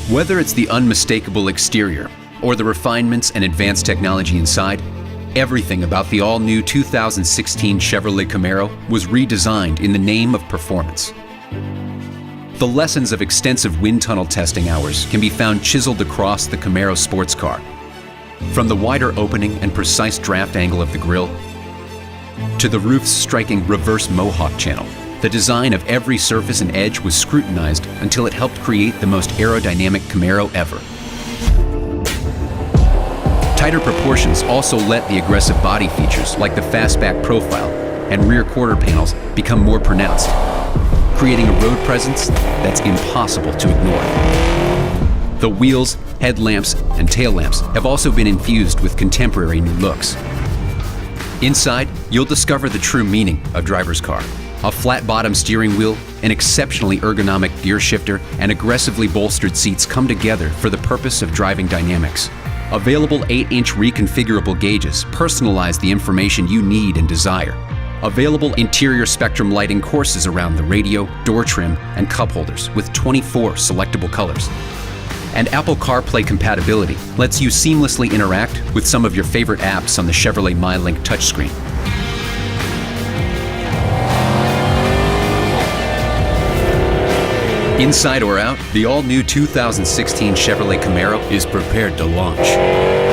Whether it's the unmistakable exterior or the refinements and advanced technology inside, everything about the all-new 2016 Chevrolet Camaro was redesigned in the name of performance. The lessons of extensive wind tunnel testing hours can be found chiseled across the Camaro sports car. From the wider opening and precise draft angle of the grille, to the roof's striking reverse mohawk channel, the design of every surface and edge was scrutinized until it helped create the most aerodynamic Camaro ever. Tighter proportions also let the aggressive body features like the fastback profile and rear quarter panels become more pronounced, creating a road presence that's impossible to ignore. The wheels, headlamps, and tail lamps have also been infused with contemporary new looks. Inside, you'll discover the true meaning of driver's car. A flat-bottom steering wheel, an exceptionally ergonomic gear shifter, and aggressively bolstered seats come together for the purpose of driving dynamics. Available 8-inch reconfigurable gauges personalize the information you need and desire. Available interior spectrum lighting courses around the radio, door trim, and cup holders with 24 selectable colors. And Apple CarPlay compatibility lets you seamlessly interact with some of your favorite apps on the Chevrolet MyLink touchscreen. Inside or out, the all-new 2016 Chevrolet Camaro is prepared to launch.